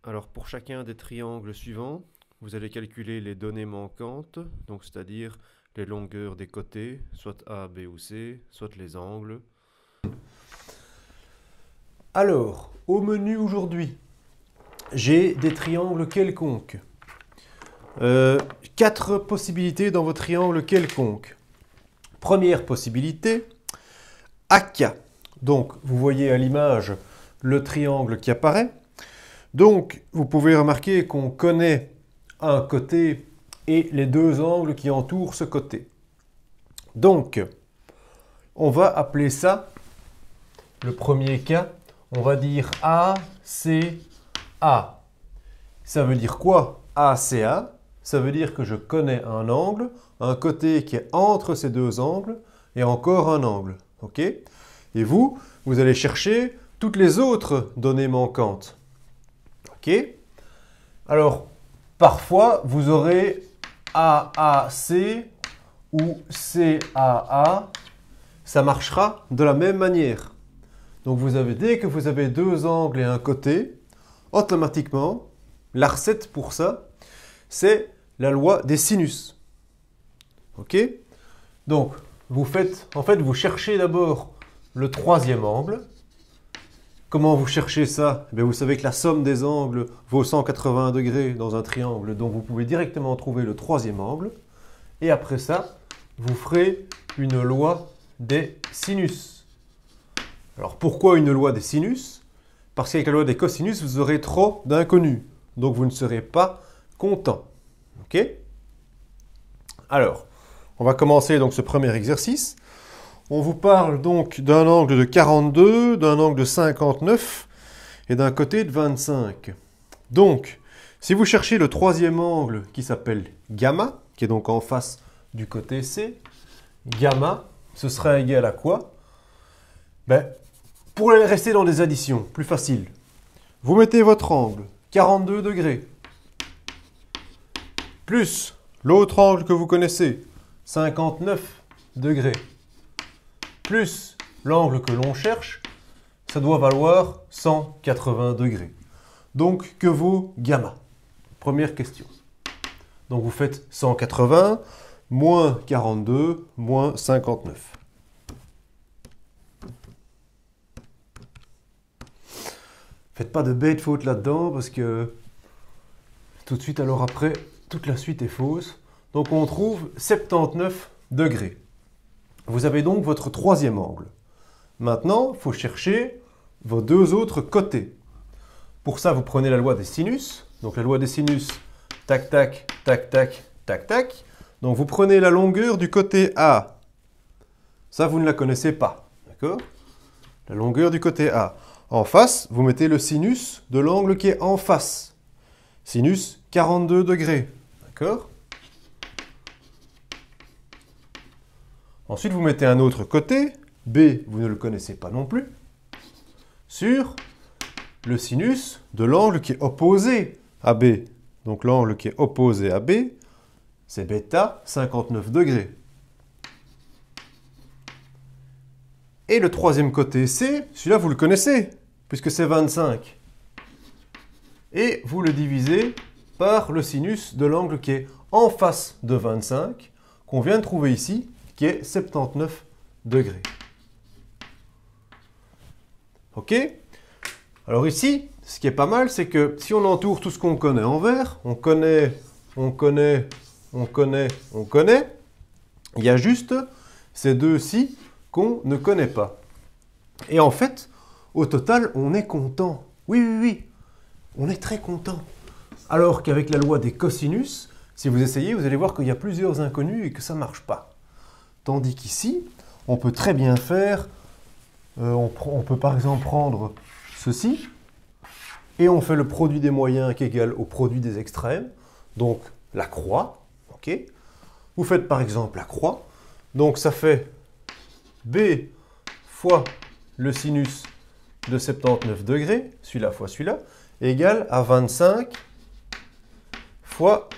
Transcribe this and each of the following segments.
Alors pour chacun des triangles suivants, vous allez calculer les données manquantes, donc c'est-à-dire les longueurs des côtés, soit A, B ou C, soit les angles. Alors, au menu aujourd'hui, j'ai des triangles quelconques. 4 possibilités dans vos triangles quelconques. Première possibilité, AK. Donc, vous voyez à l'image le triangle qui apparaît. Donc, vous pouvez remarquer qu'on connaît un côté et les deux angles qui entourent ce côté. Donc, on va appeler ça, le premier cas, on va dire ACA. Ça veut dire quoi, ACA? Ça veut dire que je connais un angle, un côté qui est entre ces deux angles, et encore un angle. Ok? Et vous allez chercher toutes les autres données manquantes. Ok? Alors, parfois, vous aurez AAC ou CAA. Ça marchera de la même manière. Donc, dès que vous avez deux angles et un côté, automatiquement, la recette pour ça, c'est la loi des sinus. Ok? Donc, vous cherchez d'abord le troisième angle. Comment vous cherchez ça? Vous savez que la somme des angles vaut 180 degrés dans un triangle, donc vous pouvez directement trouver le troisième angle. Et après ça, vous ferez une loi des sinus. Alors pourquoi une loi des sinus? Parce qu'avec la loi des cosinus, vous aurez trop d'inconnus. Donc vous ne serez pas content. Ok? Alors, on va commencer donc ce premier exercice. On vous parle donc d'un angle de 42, d'un angle de 59 et d'un côté de 25. Donc, si vous cherchez le troisième angle qui s'appelle gamma, qui est donc en face du côté C, gamma, ce sera égal à quoi? Pour rester dans des additions, plus facile. Vous mettez votre angle, 42 degrés, plus l'autre angle que vous connaissez, 59 degrés, plus l'angle que l'on cherche, ça doit valoir 180 degrés. Donc, que vaut gamma? Première question. Donc, vous faites 180 moins 42 moins 59. Faites pas de bêtes fautes là-dedans parce que tout de suite, alors après, toute la suite est fausse. Donc, on trouve 79 degrés. Vous avez donc votre troisième angle. Maintenant, il faut chercher vos deux autres côtés. Pour ça, vous prenez la loi des sinus. Donc la loi des sinus, tac, tac, tac, tac, tac, tac. Donc vous prenez la longueur du côté A. Ça, vous ne la connaissez pas. D'accord? La longueur du côté A. En face, vous mettez le sinus de l'angle qui est en face. Sinus 42 degrés. D'accord? Ensuite, vous mettez un autre côté, B, vous ne le connaissez pas non plus, sur le sinus de l'angle qui est opposé à B. Donc l'angle qui est opposé à B, c'est bêta 59 degrés. Et le troisième côté C, celui-là vous le connaissez, puisque c'est 25. Et vous le divisez par le sinus de l'angle qui est en face de 25, qu'on vient de trouver ici, qui est 79 degrés. Ok? Alors ici, ce qui est pas mal, c'est que si on entoure tout ce qu'on connaît en vert, on connaît, il y a juste ces deux-ci qu'on ne connaît pas. Et en fait, au total, on est content. Oui, oui, oui, on est très content. Alors qu'avec la loi des cosinus, si vous essayez, vous allez voir qu'il y a plusieurs inconnus et que ça ne marche pas. Tandis qu'ici, on peut très bien faire, on peut par exemple prendre ceci, et on fait le produit des moyens qui est égal au produit des extrêmes, donc la croix. Ok? Vous faites par exemple la croix, donc ça fait B fois le sinus de 79 degrés, celui-là fois celui-là, égale à 25 fois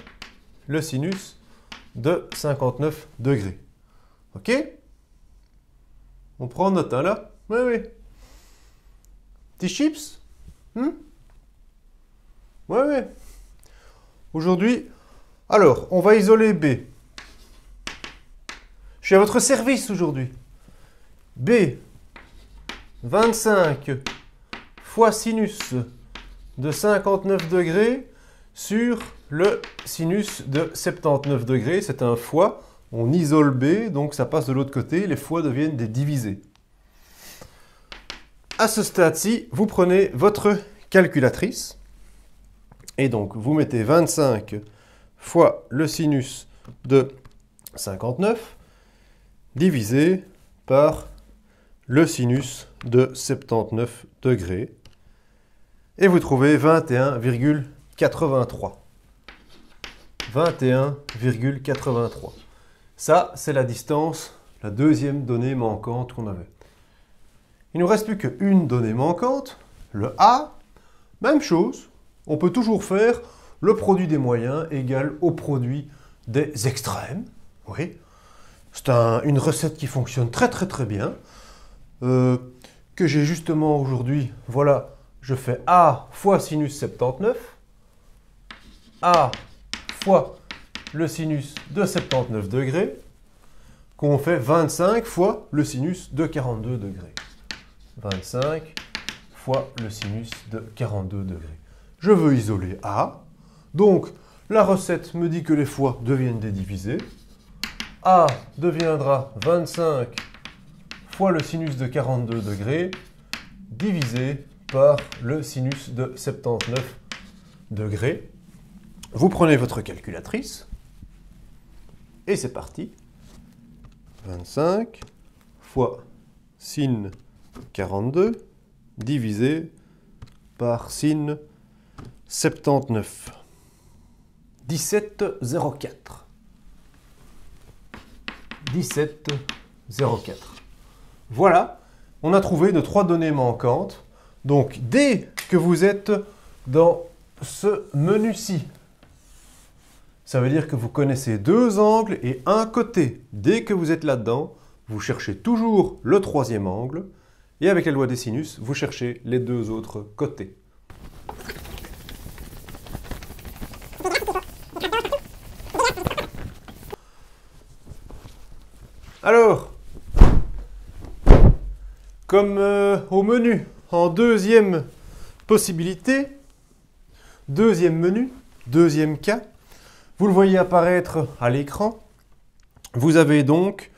le sinus de 59 degrés. Ok? On prend note, hein, là? Oui, oui. Petit chips? Ouais, ouais. Aujourd'hui, alors, on va isoler B. Je suis à votre service aujourd'hui. B, 25 fois sinus de 59 degrés sur le sinus de 79 degrés. C'est un fois. On isole B, donc ça passe de l'autre côté. Les fois deviennent des divisés. À ce stade-ci, vous prenez votre calculatrice. Et donc, vous mettez 25 fois le sinus de 59 divisé par le sinus de 79 degrés. Et vous trouvez 21,83. 21,83. Ça, c'est la distance, la deuxième donnée manquante qu'on avait. Il ne nous reste plus qu'une donnée manquante, le A. Même chose, on peut toujours faire le produit des moyens égal au produit des extrêmes. Oui, c'est une recette qui fonctionne très bien, que j'ai justement aujourd'hui. Voilà, je fais A fois sinus 79, A fois le sinus de 79 degrés, qu'on fait 25 fois le sinus de 42 degrés. 25 fois le sinus de 42 degrés. Je veux isoler A. Donc, la recette me dit que les fois deviennent des divisés. A deviendra 25 fois le sinus de 42 degrés divisé par le sinus de 79 degrés. Vous prenez votre calculatrice et c'est parti. 25 fois sin 42 divisé par sin 79. 17,04. 17,04. Voilà, on a trouvé nos trois données manquantes. Donc, dès que vous êtes dans ce menu-ci, ça veut dire que vous connaissez deux angles et un côté. Dès que vous êtes là-dedans, vous cherchez toujours le troisième angle. Et avec la loi des sinus, vous cherchez les deux autres côtés. Alors, comme au menu, en deuxième possibilité, deuxième menu, deuxième cas, vous le voyez apparaître à l'écran. Vous avez donc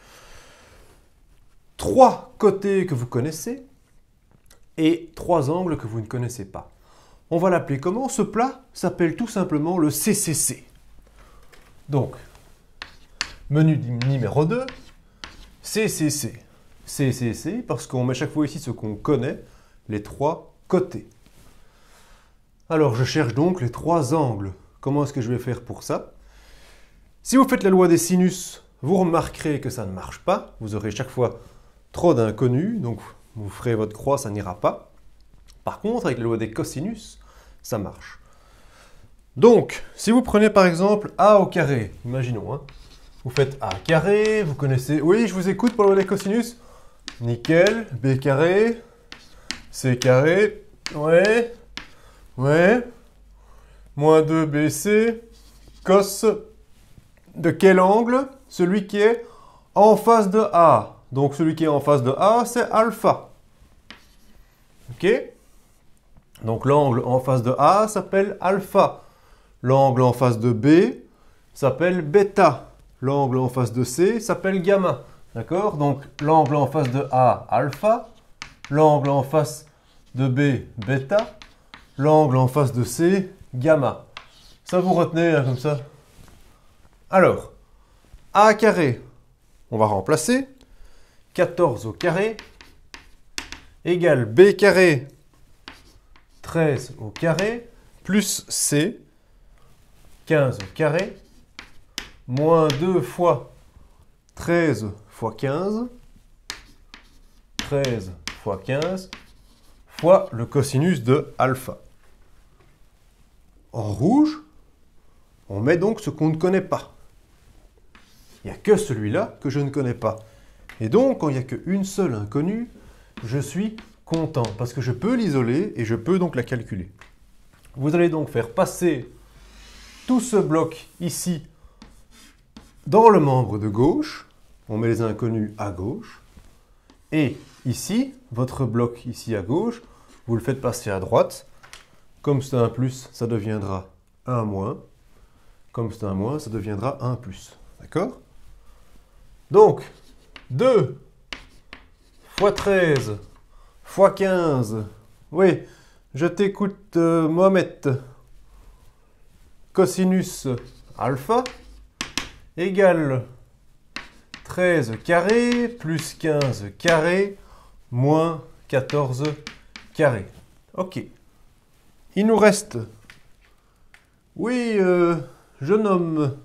trois côtés que vous connaissez et trois angles que vous ne connaissez pas. On va l'appeler comment? Ce plat s'appelle tout simplement le CCC. Donc, menu numéro 2, CCC. CCC parce qu'on met chaque fois ici ce qu'on connaît, les trois côtés. Alors, je cherche donc les trois angles. Comment est-ce que je vais faire pour ça? Si vous faites la loi des sinus, vous remarquerez que ça ne marche pas. Vous aurez chaque fois trop d'inconnus, donc vous ferez votre croix, ça n'ira pas. Par contre, avec la loi des cosinus, ça marche. Donc, si vous prenez par exemple A au carré, imaginons, hein, vous faites A carré, vous connaissez... Oui, je vous écoute pour la loi des cosinus. Nickel, B carré, C carré, ouais, moins 2BC, cos de quel angle? Celui qui est en face de A. Donc celui qui est en face de A, c'est alpha. Ok? Donc l'angle en face de A s'appelle alpha. L'angle en face de B s'appelle bêta. L'angle en face de C s'appelle gamma. D'accord? Donc l'angle en face de A, alpha. L'angle en face de B, bêta. L'angle en face de C, gamma. Ça vous retenez hein, comme ça? Alors, A carré, on va remplacer. 14 au carré égale B carré 13 au carré plus C 15 au carré moins 2 fois 13 fois 15 13 fois 15 fois le cosinus de alpha. En rouge, on met donc ce qu'on ne connaît pas. Il n'y a que celui-là que je ne connais pas. Et donc, quand il n'y a qu'une seule inconnue, je suis content parce que je peux l'isoler et je peux donc la calculer. Vous allez donc faire passer tout ce bloc ici dans le membre de gauche. On met les inconnus à gauche. Et ici, votre bloc ici à gauche, vous le faites passer à droite. Comme c'est un plus, ça deviendra un moins. Comme c'est un moins, ça deviendra un plus. D'accord? Donc, 2 fois 13 fois 15. Oui, je t'écoute, Mohamed. Cosinus alpha égale 13 carré plus 15 carré moins 14 carré. Ok. Il nous reste, oui, jeune homme,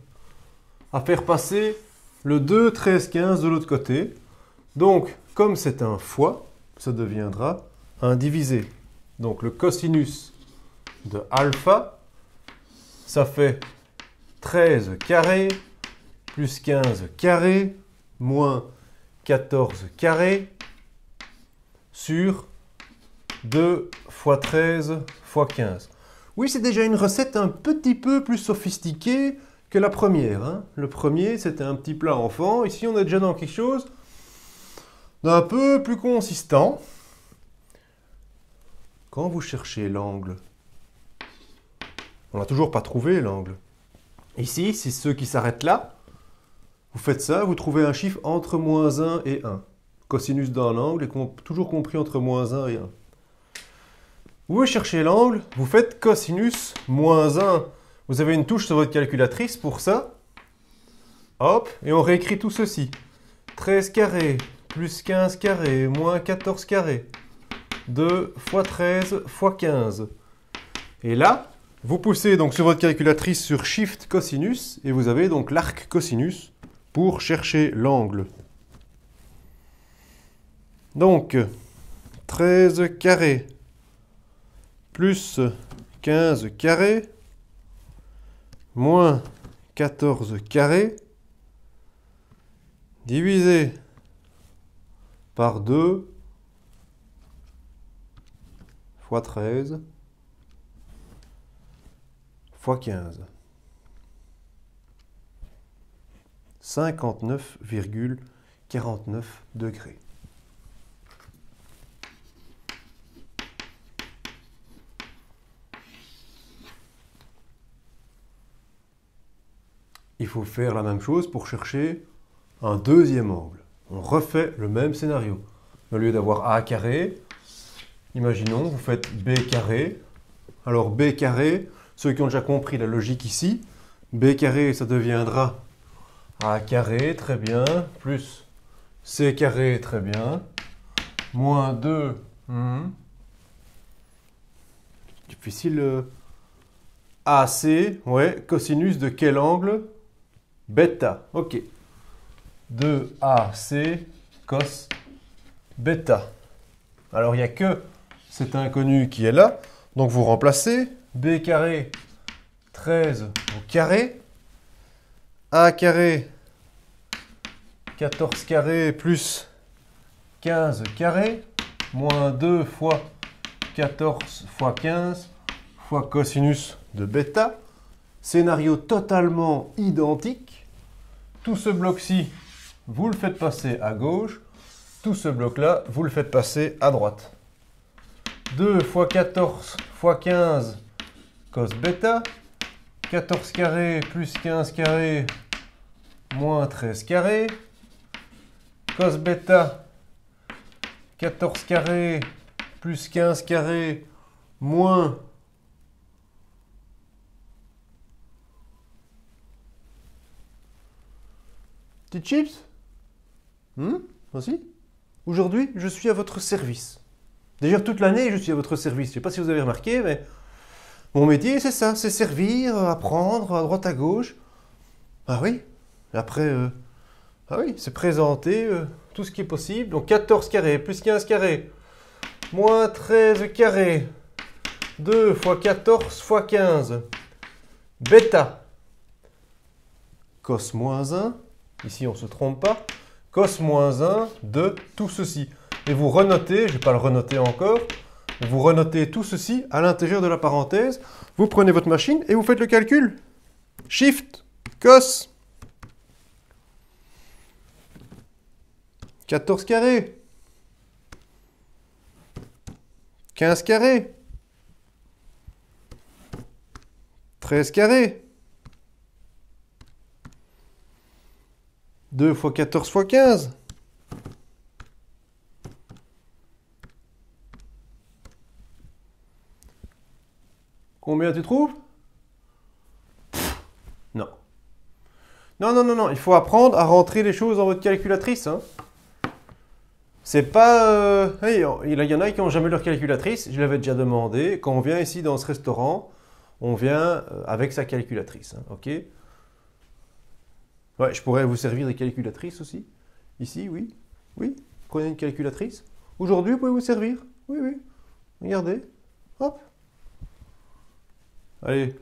à faire passer le 2, 13, 15 de l'autre côté. Donc, comme c'est un fois, ça deviendra un divisé. Donc, le cosinus de alpha, ça fait 13 carré plus 15 carré moins 14 carré sur 2 fois 13 fois 15. Oui, c'est déjà une recette un petit peu plus sophistiquée que la première. Hein. Le premier, c'était un petit plat enfant. Ici, on est déjà dans quelque chose d'un peu plus consistant. Quand vous cherchez l'angle, on n'a toujours pas trouvé l'angle. Ici, c'est ceux qui s'arrêtent là. Vous faites ça, vous trouvez un chiffre entre moins 1 et 1. Cosinus d'un angle est toujours compris entre moins 1 et 1. Vous voulez chercher l'angle, vous faites cosinus moins 1. Vous avez une touche sur votre calculatrice pour ça. Hop, et on réécrit tout ceci. 13 carré plus 15 carré moins 14 carré. 2 fois 13 fois 15. Et là, vous poussez donc sur votre calculatrice sur Shift cosinus et vous avez donc l'arc cosinus pour chercher l'angle. Donc, 13 carré plus 15 carré moins 14 carré divisé par 2 fois 13 fois 15. 59,49 degrés. Il faut faire la même chose pour chercher un deuxième angle. On refait le même scénario. Au lieu d'avoir A carré, imaginons, vous faites B carré. Alors B carré, ceux qui ont déjà compris la logique ici, B carré, ça deviendra A carré, très bien, plus C carré, très bien, moins 2, difficile, AC, ouais, cosinus de quel angle? Bêta, ok. 2AC cos bêta. Alors, il n'y a que cet inconnu qui est là. Donc, vous remplacez B carré 13 au carré. A carré 14 carré plus 15 carré. Moins 2 fois 14 fois 15 fois cosinus de bêta. Scénario totalement identique. Tout ce bloc-ci, vous le faites passer à gauche. Tout ce bloc-là, vous le faites passer à droite. 2 fois 14 fois 15 cos bêta. 14 carré plus 15 carré moins 13 carré. Cos bêta. 14 carré plus 15 carré moins Petite chips? Vas-y. Aujourd'hui, je suis à votre service. D'ailleurs, toute l'année, je suis à votre service. Je ne sais pas si vous avez remarqué, mais mon métier, c'est ça. C'est servir, apprendre, à droite, à gauche. Ah oui. Après, ah oui, c'est présenter tout ce qui est possible. Donc, 14 carré plus 15 carré moins 13 carré. 2 fois 14 fois 15. Bêta. Cos moins 1. Ici, on ne se trompe pas. Cos moins 1 de tout ceci. Et vous renotez, je ne vais pas le renoter encore, Vous renotez tout ceci à l'intérieur de la parenthèse. Vous prenez votre machine et vous faites le calcul. Shift, cos. 14 carrés. 15 carrés. 13 carrés. 2 fois 14 fois 15. Combien tu trouves? Non. Non, non, non, non. Il faut apprendre à rentrer les choses dans votre calculatrice. Hein. C'est pas... il y en a qui n'ont jamais leur calculatrice. Je l'avais déjà demandé. Quand on vient ici dans ce restaurant, on vient avec sa calculatrice. Hein, ok? Ouais, je pourrais vous servir des calculatrices aussi. Ici, oui. Oui. Prenez une calculatrice. Aujourd'hui, vous pouvez vous servir. Oui, oui. Regardez. Hop. Allez.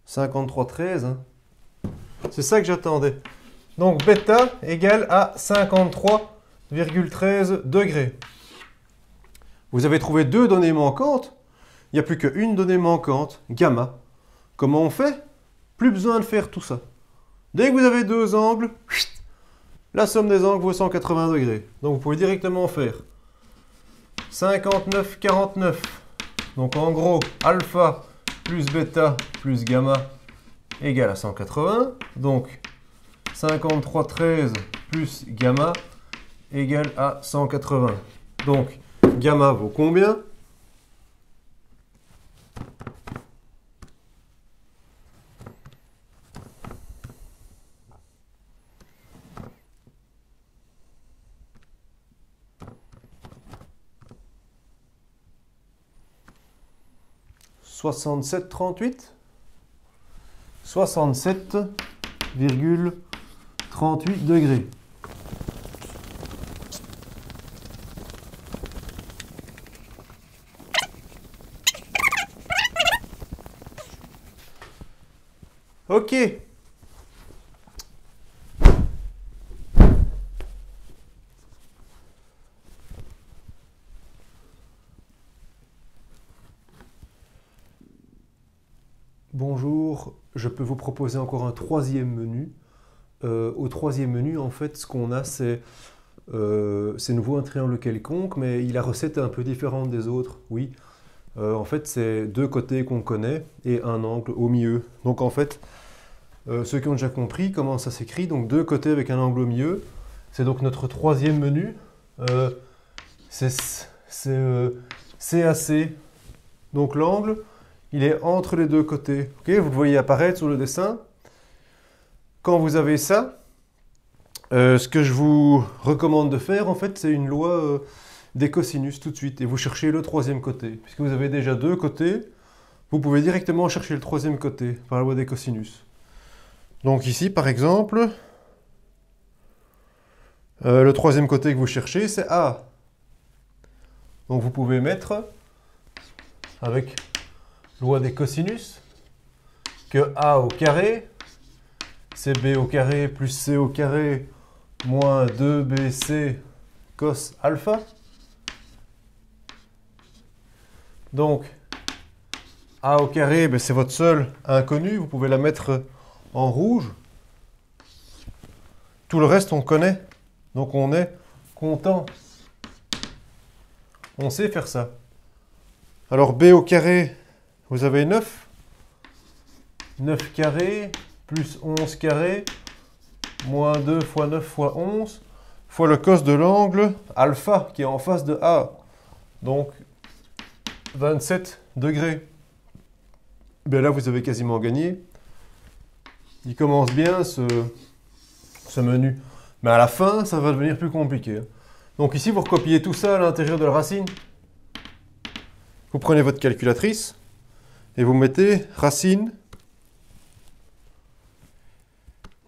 53,13. Hein. C'est ça que j'attendais. Donc, bêta égale à 53,13 degrés. Vous avez trouvé deux données manquantes. Il n'y a plus qu'une donnée manquante, gamma. Comment on fait? Plus besoin de faire tout ça. Dès que vous avez deux angles, la somme des angles vaut 180 degrés. Donc, vous pouvez directement faire 59,49. Donc, en gros, alpha plus bêta plus gamma égale à 180. Donc, 53,13 plus gamma égale à 180. Donc, gamma vaut combien? « 67,38 » 67,38 degrés. Ok. Bonjour, je peux vous proposer encore un troisième menu. Au troisième menu, en fait, ce qu'on a, c'est nouveau un triangle quelconque, mais la recette est un peu différente des autres, oui. En fait, c'est deux côtés qu'on connaît et un angle au milieu. Donc, en fait, ceux qui ont déjà compris comment ça s'écrit, donc deux côtés avec un angle au milieu, c'est donc notre troisième menu. C'est CAC. Donc, l'angle, il est entre les deux côtés. Okay, vous le voyez apparaître sur le dessin. Quand vous avez ça, ce que je vous recommande de faire, en fait, c'est une loi des cosinus tout de suite. Et vous cherchez le troisième côté. Puisque vous avez déjà deux côtés, vous pouvez directement chercher le troisième côté par la loi des cosinus. Donc ici, par exemple, le troisième côté que vous cherchez, c'est A. Donc vous pouvez mettre, avec loi des cosinus, que A au carré, c'est B au carré plus C au carré moins 2BC cos alpha. Donc, A au carré, ben, c'est votre seul inconnu. Vous pouvez la mettre en rouge. Tout le reste, on connaît. Donc, on est content. On sait faire ça. Alors, B au carré, vous avez 9. 9 carré plus 11 carré moins 2 fois 9 fois 11 fois le cos de l'angle alpha qui est en face de A. Donc, 27 degrés. Bien là, vous avez quasiment gagné. Il commence bien ce menu. Mais à la fin, ça va devenir plus compliqué. Donc ici, vous recopiez tout ça à l'intérieur de la racine. Vous prenez votre calculatrice et vous mettez racine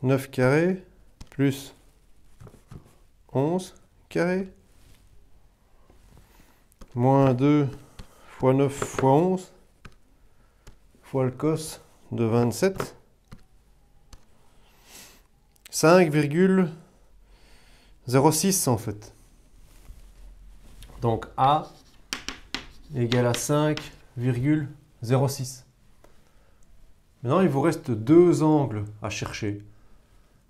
9 carré plus 11 carré moins 2 fois 9 fois 11 fois le cos de 27. 5,06 en fait. Donc A égale à 5,06. Maintenant, il vous reste deux angles à chercher.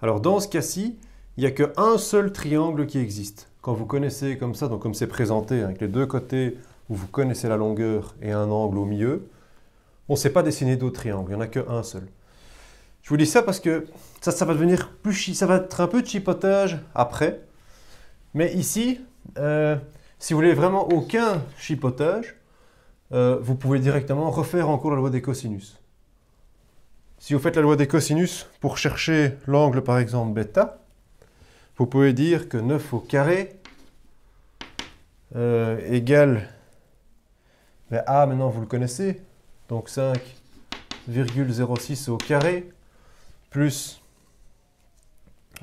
Alors, dans ce cas-ci, il n'y a qu'un seul triangle qui existe. Quand vous connaissez comme ça, donc comme c'est présenté, avec les deux côtés où vous connaissez la longueur et un angle au milieu, on ne sait pas dessiner d'autres triangles, il n'y en a qu'un seul. Je vous dis ça parce que ça va devenir ça va être un peu de chipotage après. Mais ici, si vous voulez vraiment aucun chipotage, vous pouvez directement refaire encore la loi des cosinus. Si vous faites la loi des cosinus pour chercher l'angle par exemple bêta, vous pouvez dire que 9 au carré égale A, maintenant vous le connaissez, donc 5,06 au carré, plus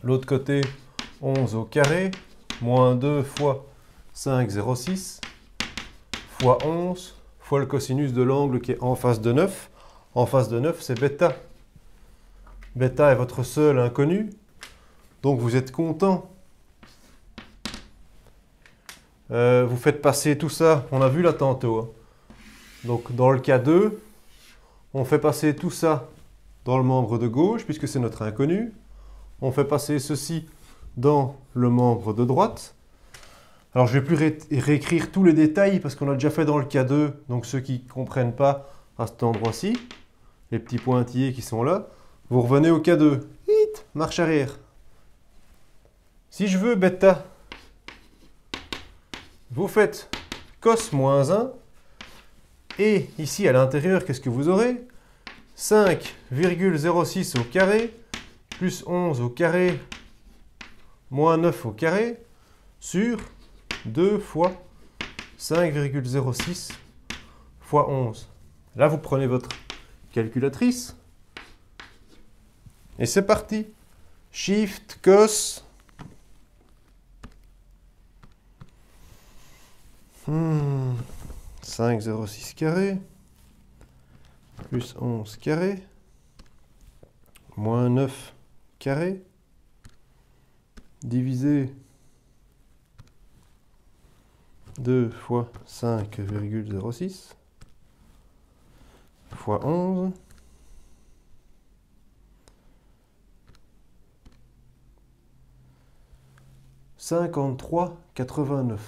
l'autre côté 11 au carré, moins 2 fois 5,06, fois 11, fois le cosinus de l'angle qui est en face de 9. En face de 9, c'est bêta. Bêta est votre seul inconnu, donc vous êtes content. Vous faites passer tout ça, on a vu là tantôt. Hein. Donc dans le cas 2, on fait passer tout ça dans le membre de gauche, puisque c'est notre inconnu. On fait passer ceci dans le membre de droite. Alors je ne vais plus réécrire tous les détails, parce qu'on a déjà fait dans le cas 2, donc ceux qui ne comprennent pas à cet endroit-ci, les petits pointillés qui sont là, vous revenez au cas 2. Hit, marche arrière. Si je veux bêta, vous faites cos moins 1, et ici à l'intérieur, qu'est-ce que vous aurez? 5,06 au carré, plus 11 au carré, moins 9 au carré, sur 2 fois 5,06 fois 11. Là, vous prenez votre calculatrice, et c'est parti. Shift, cos. 5,06 carré, plus 11 carré, moins 9 carré, divisé 2 fois 5,06 fois 11, « 53,89.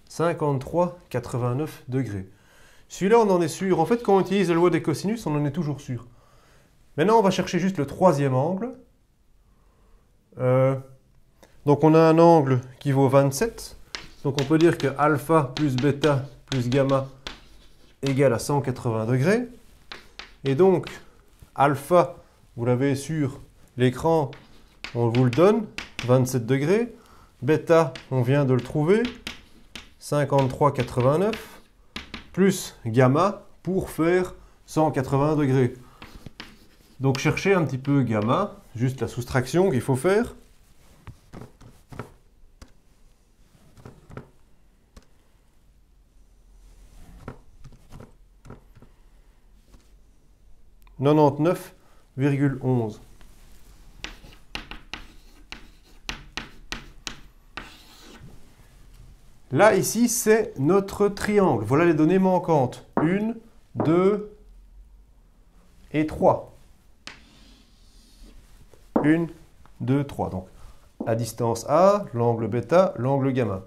53,89 degrés. Celui-là, on en est sûr. En fait, quand on utilise la loi des cosinus, on en est toujours sûr. Maintenant, on va chercher juste le troisième angle. Donc, on a un angle qui vaut 27. Donc, on peut dire que alpha plus bêta plus gamma égale à 180 degrés. Et donc, alpha, vous l'avez sur l'écran, on vous le donne, 27 degrés. Bêta, on vient de le trouver, 53,89, plus gamma pour faire 180 degrés. Donc cherchez un petit peu gamma, juste la soustraction qu'il faut faire. « 99,11 ». Là, ici, c'est notre triangle. Voilà les données manquantes. 1, 2 et 3. 1, 2, 3. Donc, la distance A, l'angle bêta, l'angle gamma.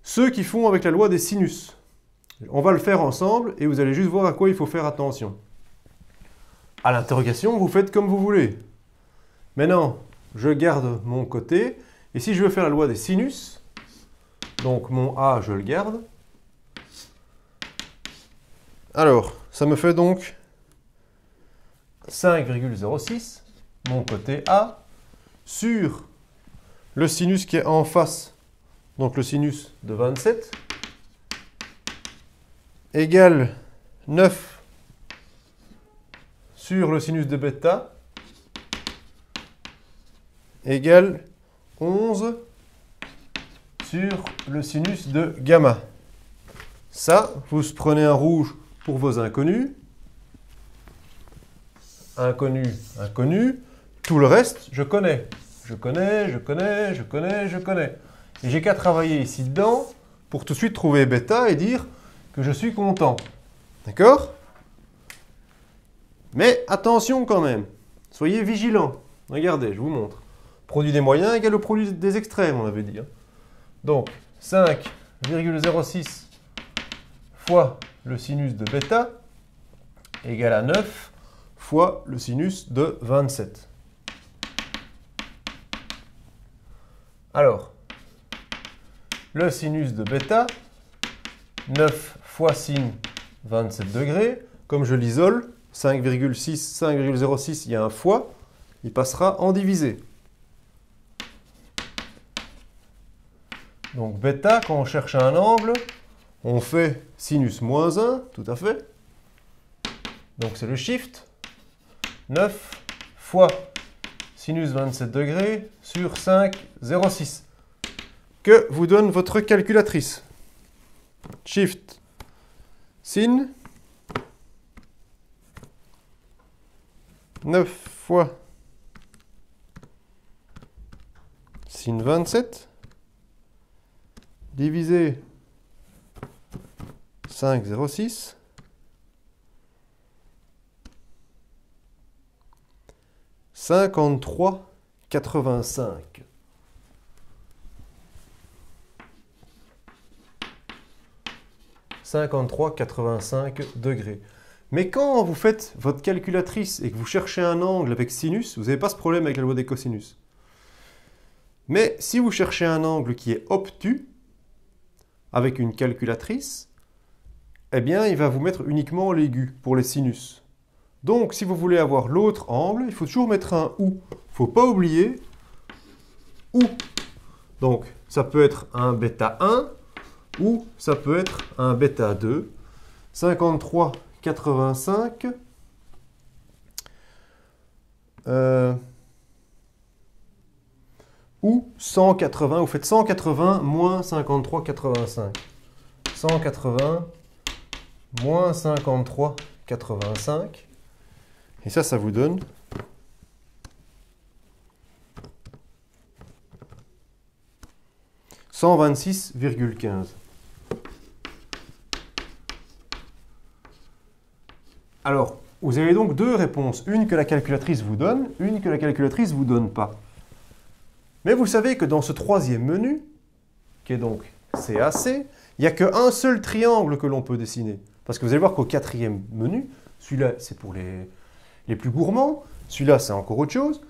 Ceux qui font avec la loi des sinus. On va le faire ensemble et vous allez juste voir à quoi il faut faire attention. À l'interrogation, vous faites comme vous voulez. Maintenant, je garde mon côté. Et si je veux faire la loi des sinus, donc mon A, je le garde. Alors, ça me fait donc 5,06, mon côté A, sur le sinus qui est en face, donc le sinus de 27, égale 9 sur le sinus de bêta, égale 11 sur le sinus de gamma. Ça, vous prenez un rouge pour vos inconnus. Inconnu, inconnu. Tout le reste, je connais. je connais. Et j'ai qu'à travailler ici dedans pour tout de suite trouver bêta et dire que je suis content. D'accord? Mais attention quand même, soyez vigilants. Regardez, je vous montre. Produit des moyens égale au produit des extrêmes, on avait dit. Donc, 5,06 fois le sinus de bêta égale à 9 fois le sinus de 27. Alors, le sinus de bêta, 9 fois sin 27 degrés, comme je l'isole, 5,6, 5,06, il y a un fois, il passera en divisé. Donc bêta, quand on cherche un angle, on fait sinus moins 1, tout à fait. Donc c'est le shift. 9 fois sinus 27 degrés sur 5,06. Que vous donne votre calculatrice. Shift sin 9 fois sin 27 divisé 5,06 53,85. « 53,85 degrés. Mais quand vous faites votre calculatrice et que vous cherchez un angle avec sinus, vous n'avez pas ce problème avec la loi des cosinus. Mais si vous cherchez un angle qui est obtus, avec une calculatrice, eh bien, il va vous mettre uniquement l'aigu pour les sinus. Donc, si vous voulez avoir l'autre angle, il faut toujours mettre un ou. Il ne faut pas oublier ou. Donc, ça peut être un bêta 1 ou ça peut être un bêta 2. 53,85. Ou 180, vous faites 180 moins 53,85. 180 moins 53,85. Et ça vous donne 126,15. Alors, vous avez donc deux réponses. Une que la calculatrice vous donne, une que la calculatrice ne vous donne pas. Mais vous savez que dans ce troisième menu, qui est donc CAC, il n'y a qu'un seul triangle que l'on peut dessiner. Parce que vous allez voir qu'au quatrième menu, celui-là c'est pour les plus gourmands, celui-là c'est encore autre chose.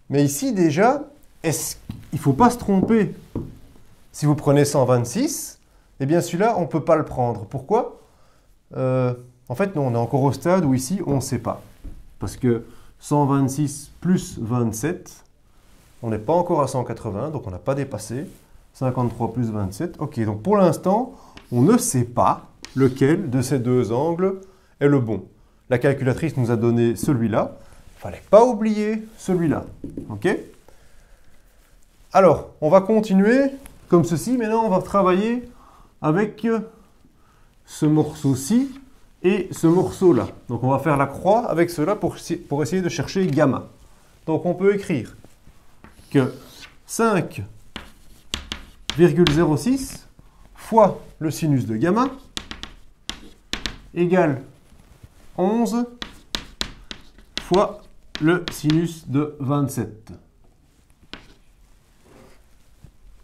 Mais ici déjà, il ne faut pas se tromper. Si vous prenez 126, eh bien celui-là on ne peut pas le prendre. Pourquoi? En fait, non, on est encore au stade où ici on ne sait pas. Parce que 126 plus 27, on n'est pas encore à 180, donc on n'a pas dépassé. 53 plus 27. Ok, donc pour l'instant, on ne sait pas lequel de ces deux angles est le bon. La calculatrice nous a donné celui-là. Il ne fallait pas oublier celui-là. Ok? Alors, on va continuer comme ceci. Maintenant, on va travailler avec ce morceau-ci et ce morceau-là. Donc, on va faire la croix avec cela pour essayer de chercher gamma. Donc, on peut écrire que 5,06 fois le sinus de gamma égale 11 fois le sinus de 27.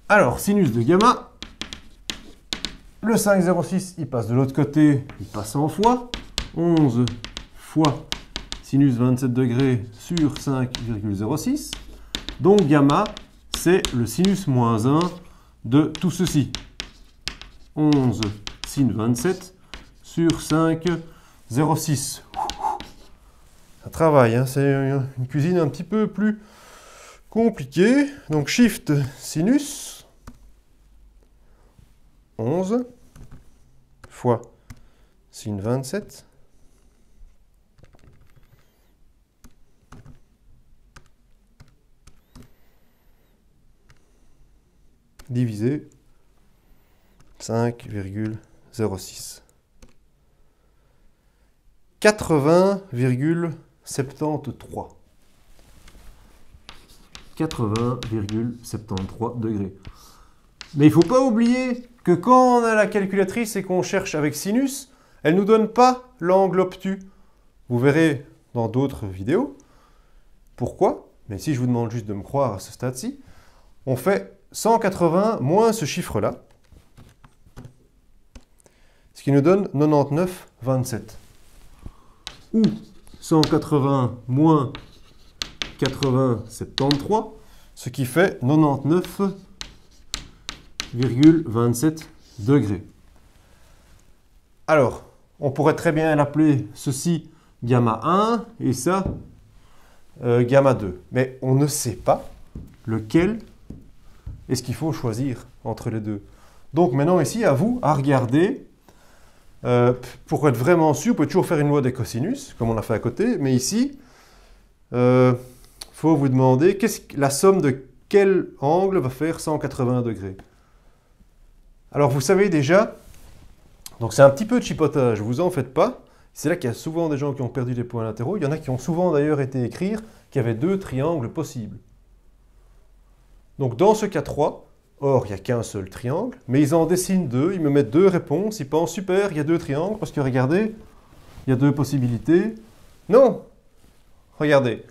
Alors, sinus de gamma, le 5,06, il passe de l'autre côté, il passe en fois. 11 fois sinus 27 degrés sur 5,06. Donc, gamma, c'est le sinus moins 1 de tout ceci. 11 sin 27 sur 5,06. Ça travaille, hein, c'est une cuisine un petit peu plus compliquée. Donc, shift sinus 11 fois sin 27 divisé 5,06. 80,73. 80,73 degrés. Mais il ne faut pas oublier que quand on a la calculatrice et qu'on cherche avec sinus, elle ne nous donne pas l'angle obtus. Vous verrez dans d'autres vidéos pourquoi, mais si je vous demande juste de me croire à ce stade-ci, on fait 180 moins ce chiffre-là, ce qui nous donne 99,27. Ou 180 moins 80,73, ce qui fait 99,27 degrés. Alors, on pourrait très bien l'appeler ceci gamma 1 et ça gamma 2. Mais on ne sait pas lequel est-ce qu'il faut choisir entre les deux. Donc maintenant ici, à vous à regarder. Pour être vraiment sûr, vous pouvez toujours faire une loi des cosinus, comme on l'a fait à côté. Mais ici, il faut vous demander la somme de quel angle va faire 180 degrés. Alors vous savez déjà, donc c'est un petit peu de chipotage, vous en faites pas. C'est là qu'il y a souvent des gens qui ont perdu des points latéraux. Il y en a qui ont souvent d'ailleurs été écrire qu'il y avait deux triangles possibles. Donc dans ce cas 3, or il n'y a qu'un seul triangle, mais ils en dessinent deux, ils me mettent deux réponses, ils pensent super, il y a deux triangles, parce que regardez, il y a deux possibilités. Non, regardez,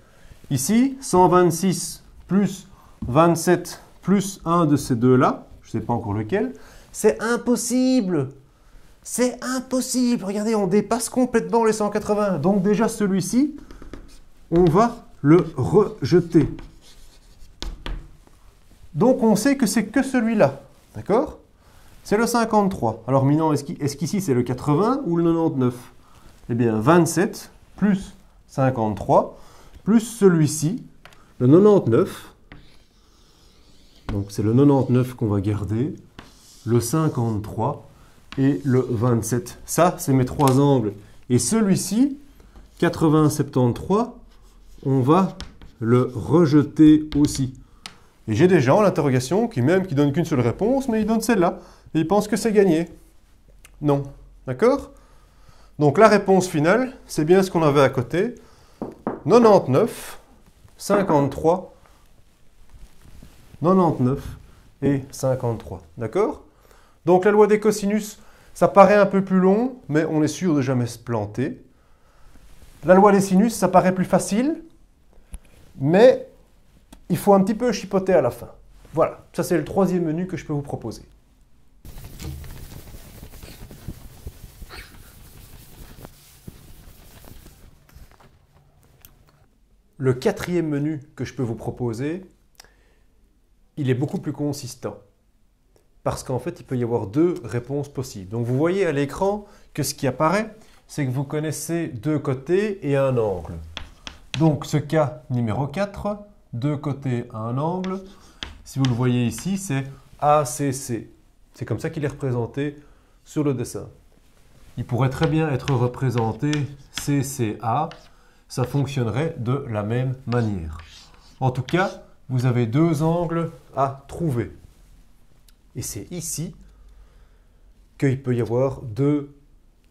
ici 126 plus 27 plus un de ces deux-là, je ne sais pas encore lequel, c'est impossible. C'est impossible. Regardez, on dépasse complètement les 180. Donc déjà celui-ci, on va le rejeter. Donc on sait que c'est que celui-là. D'accord? C'est le 53. Alors maintenant, est-ce qu'ici c'est le 80 ou le 99? Eh bien 27 plus 53 plus celui-ci, le 99. Donc c'est le 99 qu'on va garder. Le 53 et le 27. Ça, c'est mes trois angles. Et celui-ci, 80-73, on va le rejeter aussi. Et j'ai des gens à l'interrogation qui donnent qu'une seule réponse, mais ils donnent celle-là. Et ils pensent que c'est gagné. Non. D'accord? Donc la réponse finale, c'est bien ce qu'on avait à côté. 99, 53, 99 et 53. D'accord? Donc la loi des cosinus, ça paraît un peu plus long, mais on est sûr de jamais se planter. La loi des sinus, ça paraît plus facile, mais il faut un petit peu chipoter à la fin. Voilà, ça c'est le troisième menu que je peux vous proposer. Le quatrième menu que je peux vous proposer, il est beaucoup plus consistant. Parce qu'en fait, il peut y avoir deux réponses possibles. Donc vous voyez à l'écran que ce qui apparaît, c'est que vous connaissez deux côtés et un angle. Donc ce cas numéro 4, deux côtés, un angle. Si vous le voyez ici, c'est ACC. C'est comme ça qu'il est représenté sur le dessin. Il pourrait très bien être représenté CCA. Ça fonctionnerait de la même manière. En tout cas, vous avez deux angles à trouver. Et c'est ici qu'il peut y avoir deux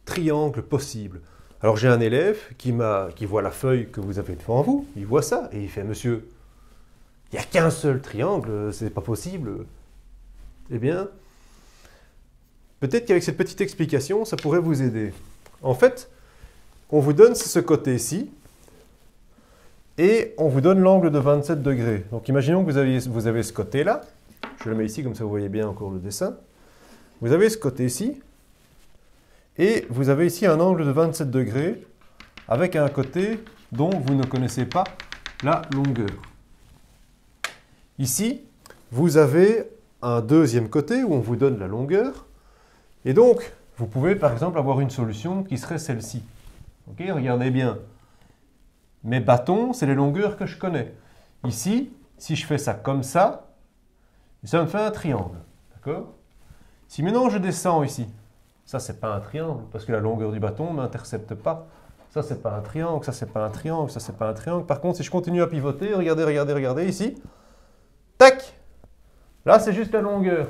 triangles possibles. Alors j'ai un élève qui voit la feuille que vous avez devant vous, il voit ça et il fait « Monsieur, il n'y a qu'un seul triangle, c'est pas possible. » Eh bien, peut-être qu'avec cette petite explication, ça pourrait vous aider. En fait, on vous donne ce côté-ci et on vous donne l'angle de 27 degrés. Donc imaginons que vous avez ce côté-là. Je le mets ici, comme ça vous voyez bien encore le dessin. Vous avez ce côté-ci, et vous avez ici un angle de 27 degrés, avec un côté dont vous ne connaissez pas la longueur. Ici, vous avez un deuxième côté où on vous donne la longueur, et donc, vous pouvez par exemple avoir une solution qui serait celle-ci. Ok, regardez bien. Mes bâtons, c'est les longueurs que je connais. Ici, si je fais ça comme ça me fait un triangle. D'accord? Si maintenant je descends ici, ça c'est pas un triangle, parce que la longueur du bâton ne m'intercepte pas. Ça c'est pas un triangle, ça c'est pas un triangle, ça c'est pas un triangle. Par contre, si je continue à pivoter, regardez, regardez, regardez ici. Tac! Là c'est juste la longueur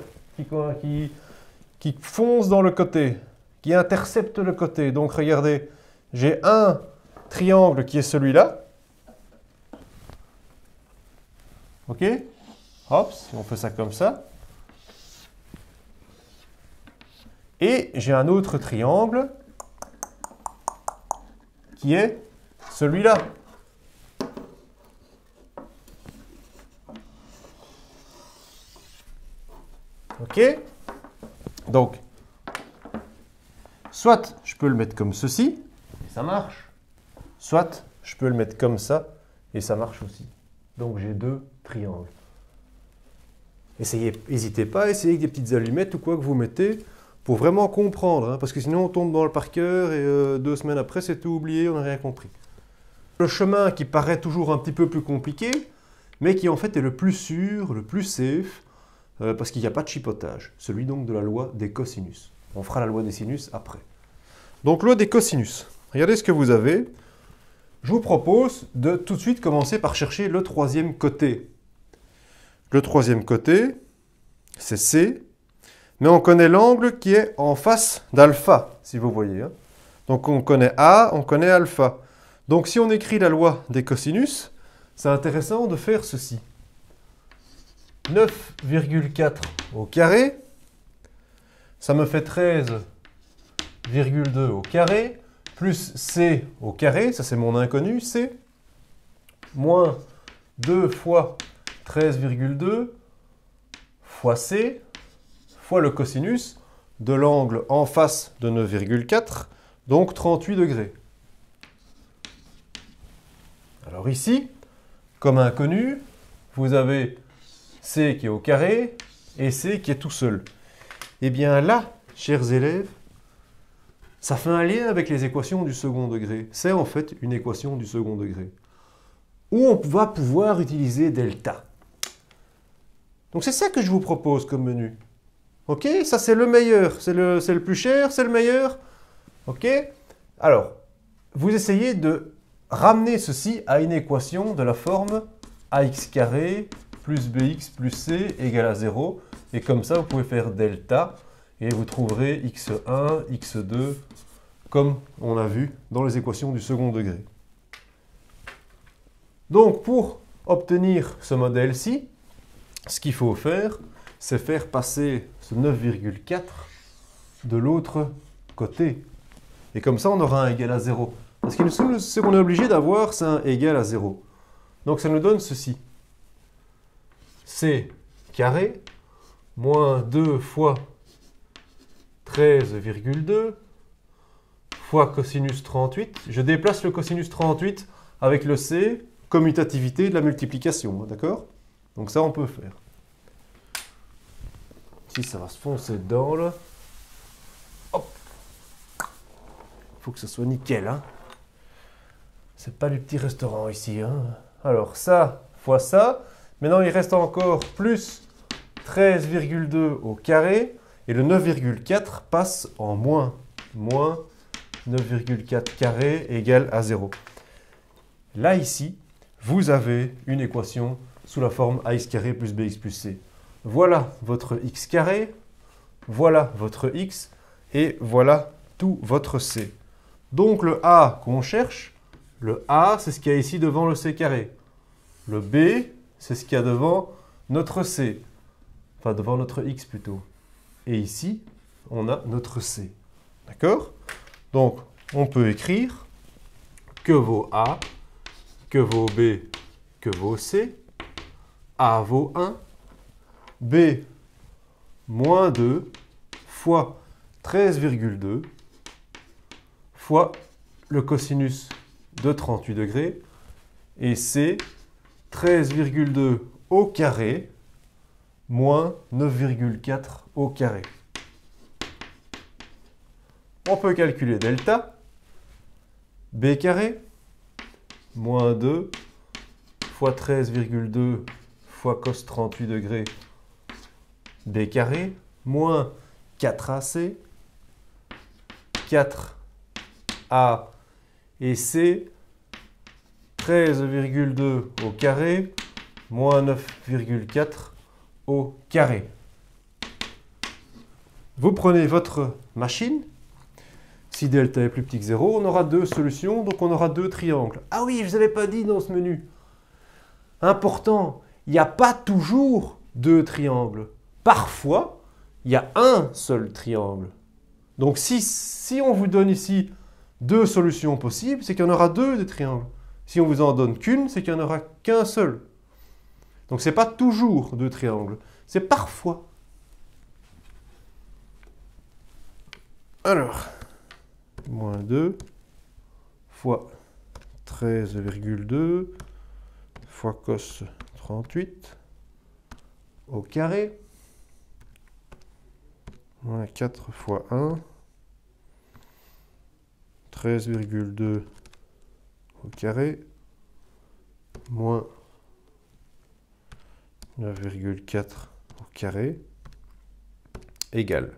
qui fonce dans le côté, qui intercepte le côté. Donc regardez, j'ai un triangle qui est celui-là. Ok? Hop, on fait ça comme ça. Et j'ai un autre triangle qui est celui-là. Ok? Donc, soit je peux le mettre comme ceci, et ça marche. Soit je peux le mettre comme ça, et ça marche aussi. Donc j'ai deux triangles. N'hésitez pas à essayer avec des petites allumettes ou quoi que vous mettez pour vraiment comprendre, hein, parce que sinon on tombe dans le par cœur et 2 semaines après c'est tout oublié, on n'a rien compris. Le chemin qui paraît toujours un petit peu plus compliqué, mais qui en fait est le plus sûr, le plus safe, parce qu'il n'y a pas de chipotage, celui donc de la loi des cosinus. On fera la loi des sinus après. Donc loi des cosinus, regardez ce que vous avez. Je vous propose de tout de suite commencer par chercher le troisième côté. Le troisième côté, c'est C, mais on connaît l'angle qui est en face d'alpha, si vous voyez. Hein. Donc on connaît A, on connaît alpha. Donc si on écrit la loi des cosinus, c'est intéressant de faire ceci. 9,4 au carré, ça me fait 13,2 au carré, plus C au carré, ça c'est mon inconnu, C, moins 2 fois 13,2 fois C, fois le cosinus de l'angle en face de 9,4, donc 38 degrés. Alors ici, comme inconnu, vous avez C qui est au carré et C qui est tout seul. Et bien là, chers élèves, ça fait un lien avec les équations du second degré. C'est en fait une équation du second degré, où on va pouvoir utiliser delta. Donc c'est ça que je vous propose comme menu. Ok? Ça c'est le meilleur, c'est le plus cher, c'est le meilleur. Ok? Alors, vous essayez de ramener ceci à une équation de la forme ax carré plus bx plus c égale à 0. Et comme ça, vous pouvez faire delta et vous trouverez x1, x2, comme on a vu dans les équations du second degré. Donc, pour obtenir ce modèle-ci, ce qu'il faut faire, c'est faire passer ce 9,4 de l'autre côté. Et comme ça, on aura un égal à 0. Parce que ce qu'on est obligé d'avoir, c'est un égal à 0. Donc ça nous donne ceci. C carré moins 2 fois 13,2 fois cosinus 38. Je déplace le cosinus 38 avec le C, commutativité de la multiplication. D'accord? Donc ça, on peut faire. Ici, ça va se foncer dedans, là. Hop. Il faut que ça soit nickel, hein. C'est pas du petit restaurant ici, hein. Alors, ça fois ça. Maintenant, il reste encore plus 13,2 au carré. Et le 9,4 passe en moins. Moins 9,4 carré égale à 0. Là, ici, vous avez une équation sous la forme ax carré plus bx plus c. Voilà votre x carré, voilà votre x, et voilà tout votre c. Donc le a qu'on cherche, le a, c'est ce qu'il y a ici devant le c carré. Le b, c'est ce qu'il y a devant notre c, enfin devant notre x plutôt. Et ici, on a notre c. D'accord? Donc, on peut écrire que vaut a, que vaut b, que vaut c. A vaut 1, B moins 2 fois 13,2 fois le cosinus de 38 degrés et C 13,2 au carré moins 9,4 au carré. On peut calculer delta. B carré moins 2 fois 13,2 fois cos 38 degrés B carré, moins 4AC, 4A et C, 13,2 au carré, moins 9,4 au carré. Vous prenez votre machine. Si delta est plus petit que 0, on aura deux solutions, donc on aura deux triangles. Ah oui, je ne vous avais pas dit dans ce menu. Important, il n'y a pas toujours deux triangles. Parfois, il y a un seul triangle. Donc si on vous donne ici deux solutions possibles, c'est qu'il y en aura deux des triangles. Si on vous en donne qu'une, c'est qu'il n'y en aura qu'un seul. Donc ce n'est pas toujours deux triangles, c'est parfois. Alors, moins 2 fois 13,2 fois cos 38 au carré, moins 4 fois 1, 13,2 au carré, moins 9,4 au carré, égale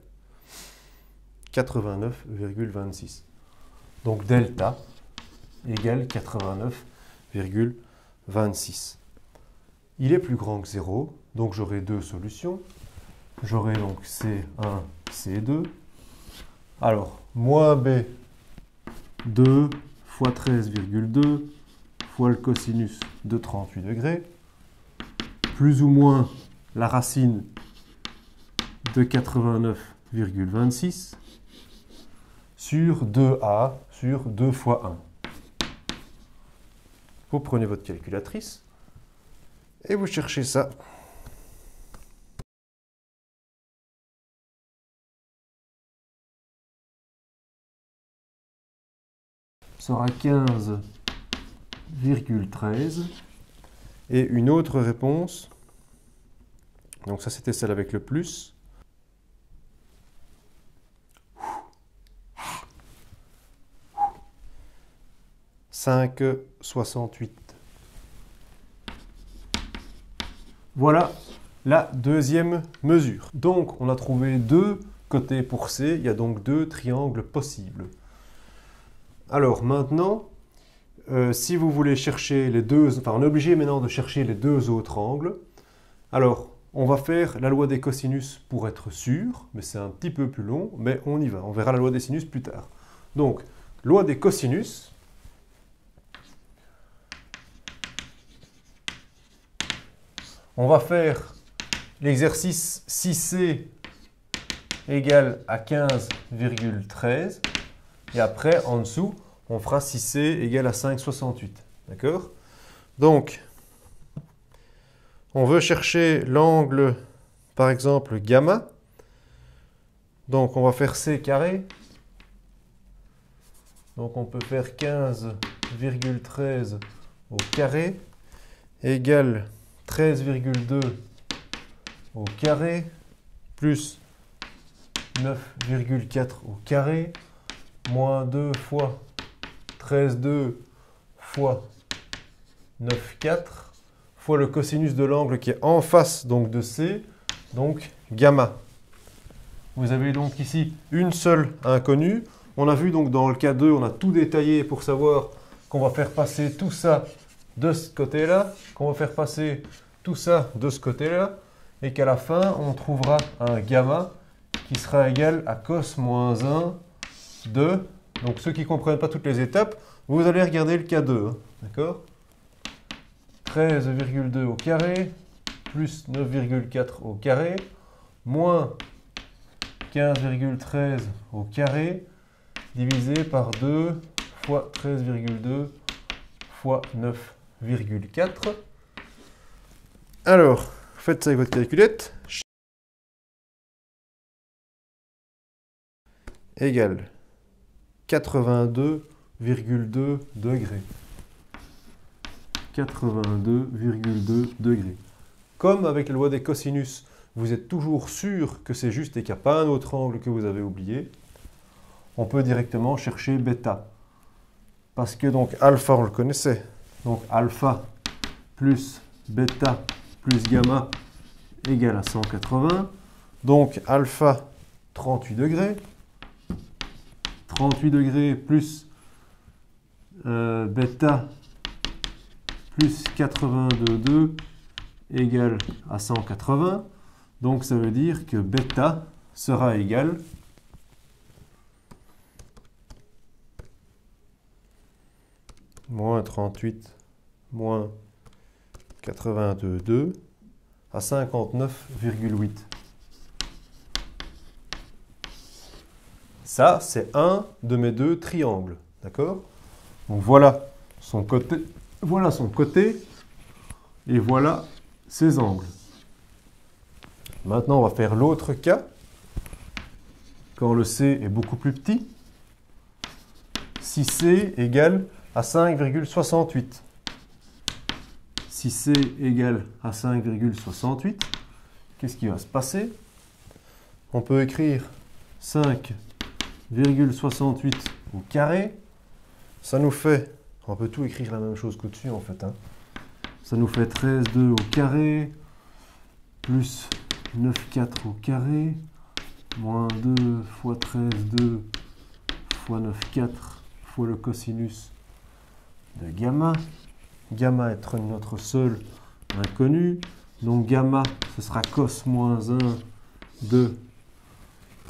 89,26. Donc delta égale 89,26. Il est plus grand que 0, donc j'aurai deux solutions. J'aurai donc C1, C2. Alors, moins B, 2 fois 13,2 fois le cosinus de 38 degrés, plus ou moins la racine de 89,26 sur 2A sur 2 fois 1. Vous prenez votre calculatrice et vous cherchez ça. Sera 15,13 et une autre réponse, donc ça c'était celle avec le plus, 5,68. Voilà la deuxième mesure. Donc on a trouvé deux côtés pour C, il y a donc deux triangles possibles. Alors maintenant, si vous voulez chercher les deux, enfin on est obligé maintenant de chercher les deux autres angles. Alors on va faire la loi des cosinus pour être sûr, mais c'est un petit peu plus long, mais on y va. On verra la loi des sinus plus tard. Donc, loi des cosinus. On va faire l'exercice 6C égale à 15,13. Et après, en dessous, on fera 6C égale à 5,68. D'accord? Donc, on veut chercher l'angle, par exemple, gamma. Donc, on va faire C carré. Donc, on peut faire 15,13 au carré égale 13,2 au carré plus 9,4 au carré moins 2 fois 13,2 fois 9,4 fois le cosinus de l'angle qui est en face donc de C, donc gamma. Vous avez donc ici une seule inconnue. On a vu donc dans le cas 2, on a tout détaillé pour savoir qu'on va faire passer tout ça de ce côté-là, qu'on va faire passer tout ça de ce côté-là, et qu'à la fin, on trouvera un gamma qui sera égal à cos moins 1 de... Donc ceux qui ne comprennent pas toutes les étapes, vous allez regarder le cas 2, hein, d'accord? 13,2 au carré, plus 9,4 au carré, moins 15,13 au carré, divisé par 2 fois 13,2 fois 9,4. Alors, faites ça avec votre calculette. Égale 82,2 degrés. 82,2 degrés. Comme avec la loi des cosinus, vous êtes toujours sûr que c'est juste et qu'il n'y a pas un autre angle que vous avez oublié, on peut directement chercher bêta. Parce que donc alpha, on le connaissait. Donc alpha plus bêta plus gamma égale à 180. Donc alpha, 38 degrés. 38 degrés plus bêta plus 82,2 égale à 180. Donc ça veut dire que bêta sera égal moins 38 moins 82,2 à 59,8. Ça, c'est un de mes deux triangles. D'accord? Donc voilà son côté et voilà ses angles. Maintenant, on va faire l'autre cas. Quand le C est beaucoup plus petit, si C égale à 5,68. Si C égale à 5,68, qu'est-ce qui va se passer? On peut écrire 5,68 au carré. Ça nous fait, on peut tout écrire la même chose qu'au-dessus en fait. Ça nous fait 13,2 au carré, plus 9,4 au carré, moins 2 fois 13,2 fois 9,4 fois le cosinus de gamma. Gamma est notre seul inconnu. Donc gamma, ce sera cos moins 1 de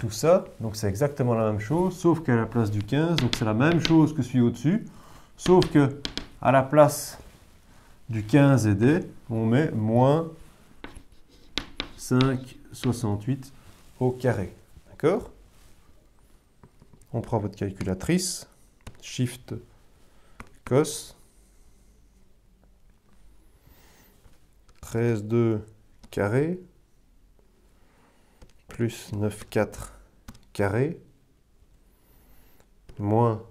tout ça. Donc c'est exactement la même chose, sauf qu'à la place du 15, donc c'est la même chose que celui au-dessus, sauf que à la place du 15 et des, on met moins 5,68 au carré. D'accord? On prend votre calculatrice, Shift cos, 13,2 carré, plus 9,4 carré, moins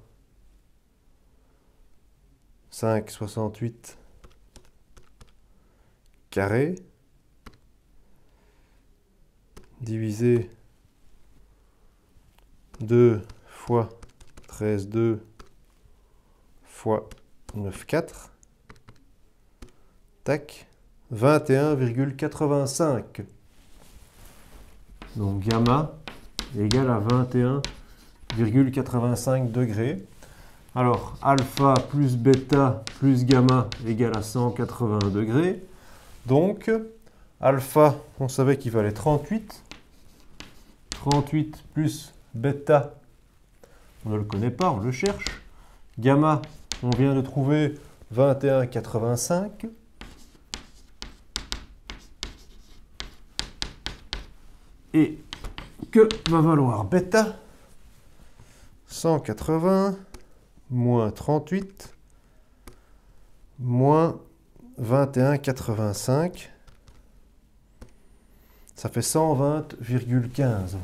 5,68 carré, divisé 2 fois 13,2 fois 9,4, tac, 21,85. Donc gamma égale à 21,85 degrés. Alors alpha plus bêta plus gamma égale à 180 degrés. Donc alpha, on savait qu'il valait 38. 38 plus bêta, on ne le connaît pas, on le cherche. Gamma, on vient de trouver 21,85. Et que va valoir bêta? 180 moins 38 moins 21,85. Ça fait 120,15.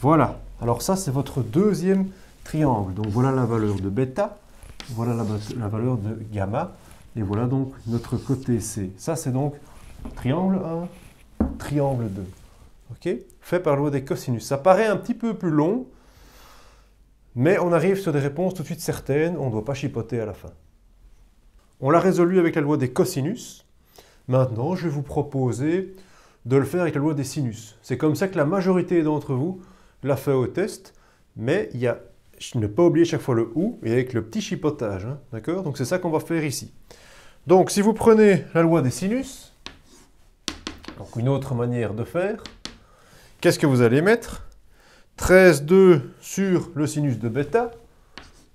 Voilà. Alors ça, c'est votre deuxième triangle. Donc voilà la valeur de bêta, voilà la valeur de gamma, et voilà donc notre côté C. Ça, c'est donc triangle 1, triangle 2. Ok? Fait par loi des cosinus. Ça paraît un petit peu plus long, mais on arrive sur des réponses tout de suite certaines. On ne doit pas chipoter à la fin. On l'a résolu avec la loi des cosinus. Maintenant, je vais vous proposer de le faire avec la loi des sinus. C'est comme ça que la majorité d'entre vous l'a fait au test, mais il y a, ne pas oublier chaque fois le ou et avec le petit chipotage. D'accord? Donc c'est ça qu'on va faire ici. Donc si vous prenez la loi des sinus, donc une autre manière de faire, qu'est-ce que vous allez mettre? 13,2 sur le sinus de bêta.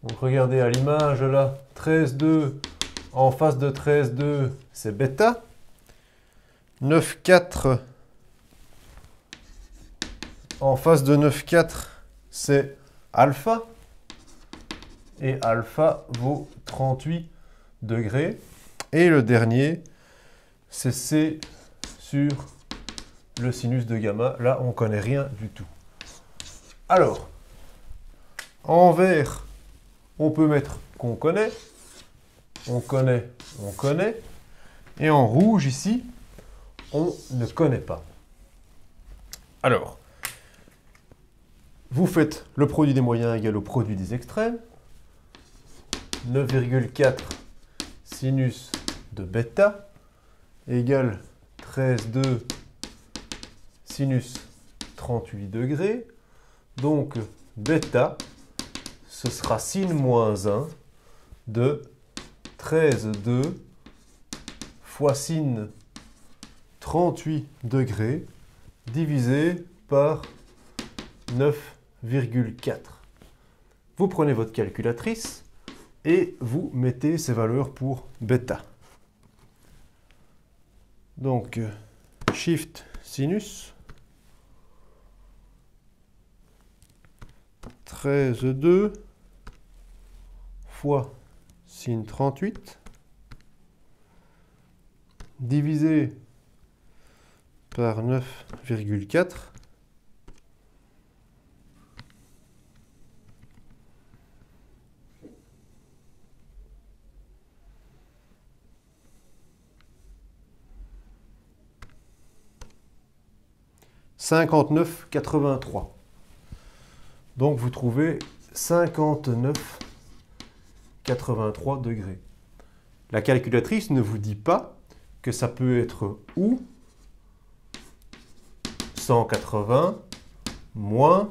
Donc regardez à l'image là, 13,2 en face de 13,2, c'est bêta. 9,4 en face de 9,4, c'est alpha. Et alpha vaut 38 degrés. Et le dernier, c'est C sur le sinus de gamma. Là, on ne connaît rien du tout. Alors, en vert, on peut mettre qu'on connaît. On connaît, on connaît. Et en rouge, ici, on ne connaît pas. Alors, vous faites le produit des moyens égal au produit des extrêmes. 9,4 sinus de bêta égale 13,2 sinus 38 degrés. Donc, bêta, ce sera sin moins 1 de 13,2 fois sin 38 degrés divisé par 9,4. Vous prenez votre calculatrice, et vous mettez ces valeurs pour bêta. Donc, shift sinus 13,2 fois sin 38 divisé par 9,4 59,83. Donc vous trouvez 59,83 degrés. La calculatrice ne vous dit pas que ça peut être ou 180 moins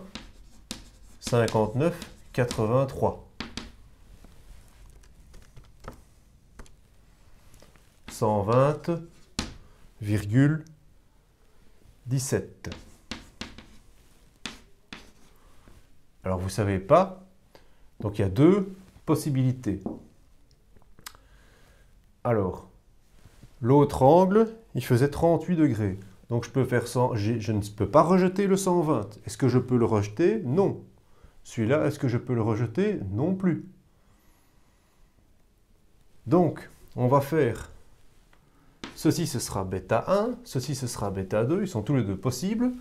59,83. 120,17. Alors vous ne savez pas, donc il y a deux possibilités. Alors, l'autre angle, il faisait 38 degrés. Donc je peux faire 100, je ne peux pas rejeter le 120. Est-ce que je peux le rejeter? Non. Celui-là, est-ce que je peux le rejeter? Non plus. Donc, on va faire, ceci ce sera bêta 1, ceci ce sera bêta 2, ils sont tous les deux possibles.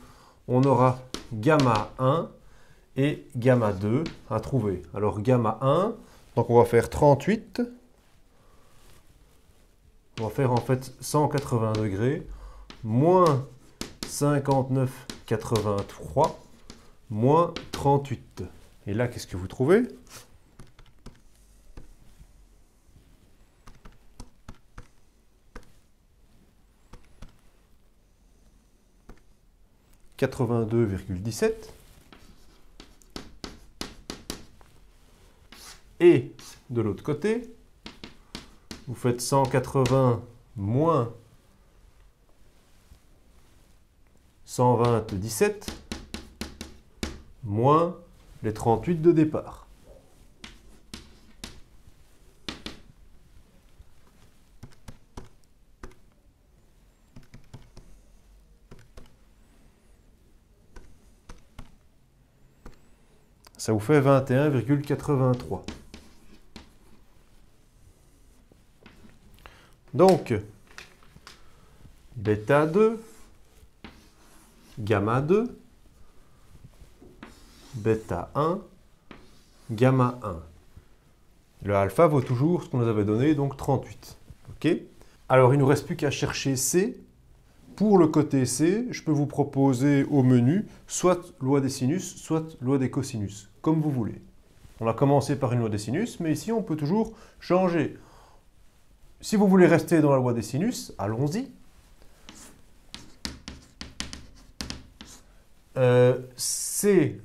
On aura gamma 1 et gamma 2 à trouver. Alors gamma 1, donc on va faire 38. On va faire en fait 180 degrés moins 59,83 moins 38. Et là, qu'est-ce que vous trouvez? « 82,17 » et de l'autre côté, vous faites 180 moins 120,17 moins les 38 de départ. Ça vous fait 21,83. Donc, bêta 2, gamma 2, bêta 1, gamma 1. Le alpha vaut toujours ce qu'on nous avait donné, donc 38. OK? Alors, il ne nous reste plus qu'à chercher C. Pour le côté C, je peux vous proposer au menu soit loi des sinus, soit loi des cosinus, comme vous voulez. On a commencé par une loi des sinus, mais ici, on peut toujours changer. Si vous voulez rester dans la loi des sinus, allons-y. C,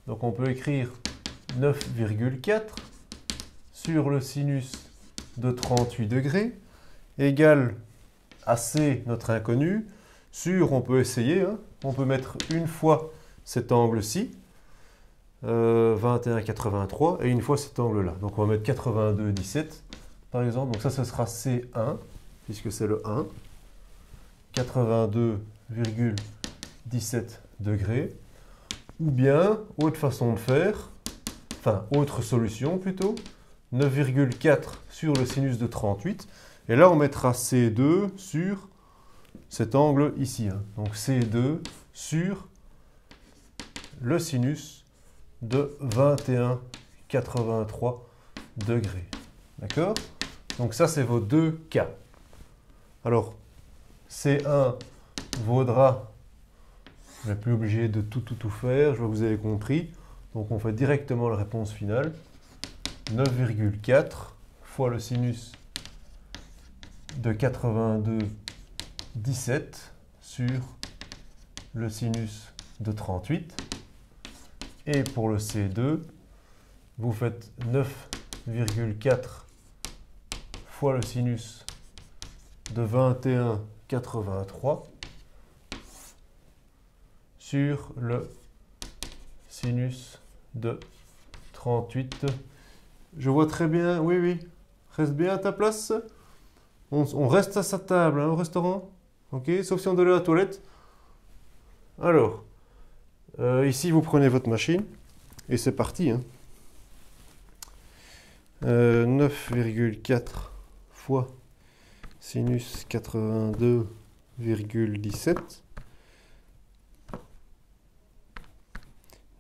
donc on peut écrire 9,4 sur le sinus de 38 degrés, égale à C, notre inconnu, sur, on peut essayer, hein, on peut mettre une fois cet angle-ci, 21,83, et une fois cet angle-là. Donc on va mettre 82,17. Par exemple, donc ça, ce sera C1, puisque c'est le 1, 82,17 degrés, ou bien, autre façon de faire, enfin, autre solution plutôt, 9,4 sur le sinus de 38, et là, on mettra C2 sur cet angle ici, hein. Donc C2 sur le sinus de 21,83 degrés. D'accord? Donc ça, c'est vos deux cas. Alors, C1 vaudra, je n'ai plus obligé de tout faire, je vois que vous avez compris. Donc on fait directement la réponse finale. 9,4 fois le sinus de 82,17 sur le sinus de 38. Et pour le C2, vous faites 9,4 fois le sinus de 21,83 sur le sinus de 38,17. Je vois très bien. Oui, oui. Reste bien à ta place. On reste à sa table hein, au restaurant. Ok, sauf si on doit aller à la toilette. Alors, ici vous prenez votre machine et c'est parti. Hein. 9,4 fois sinus 82,17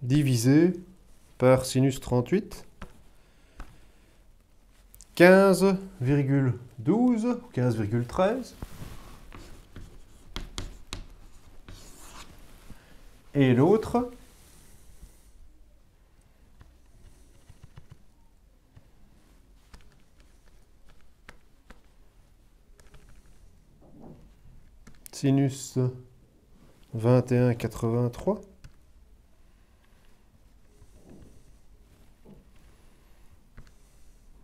divisé par sinus 38, 15,12, 15,13. Et l'autre, sinus 21,83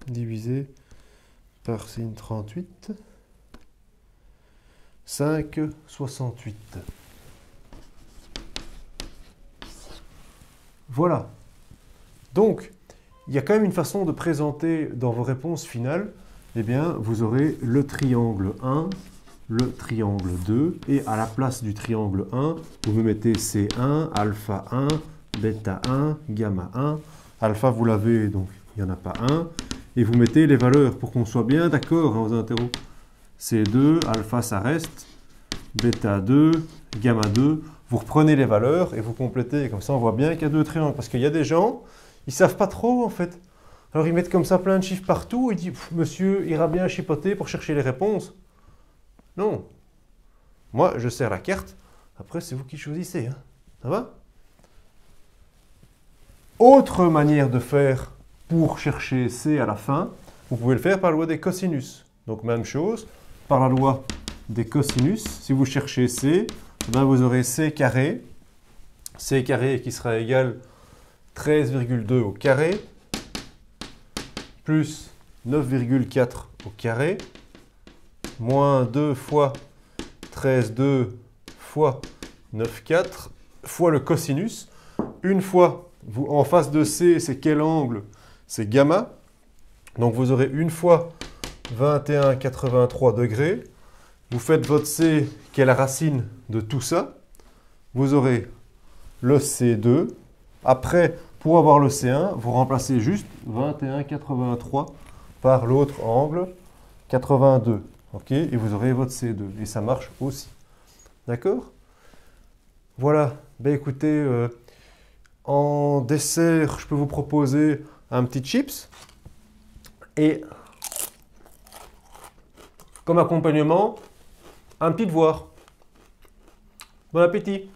divisé par sin 38, 5,68. Voilà. Donc, il y a quand même une façon de présenter dans vos réponses finales, eh bien, vous aurez le triangle 1, le triangle 2, et à la place du triangle 1, vous me mettez C1, alpha 1, bêta 1, gamma 1. Alpha, vous l'avez, donc il n'y en a pas un. Et vous mettez les valeurs pour qu'on soit bien d'accord hein, aux interros. C2, alpha, ça reste, bêta 2, gamma 2. Vous reprenez les valeurs et vous complétez. Comme ça, on voit bien qu'il y a deux triangles. Parce qu'il y a des gens, ils ne savent pas trop, en fait. Alors, ils mettent comme ça plein de chiffres partout. Ils disent, monsieur ira bien chipoter pour chercher les réponses. Non. Moi, je sers la carte. Après, c'est vous qui choisissez. Hein. Ça va? Autre manière de faire pour chercher C à la fin, vous pouvez le faire par la loi des cosinus. Donc, même chose, par la loi des cosinus, si vous cherchez C, ben vous aurez C carré qui sera égal 13,2 au carré, plus 9,4 au carré, moins 2 fois 13,2 fois 9,4 fois le cosinus. Une fois, en face de C, c'est quel angle? C'est gamma. Donc vous aurez une fois 21,83 degrés. Vous faites votre C, qui est la racine de tout ça. Vous aurez le C2. Après, pour avoir le C1, vous remplacez juste 21,83 par l'autre angle, 82. Okay, et vous aurez votre C2. Et ça marche aussi. D'accord? Voilà. Ben écoutez, en dessert, je peux vous proposer un petit chips. Et comme accompagnement, un petit devoir. Bon appétit!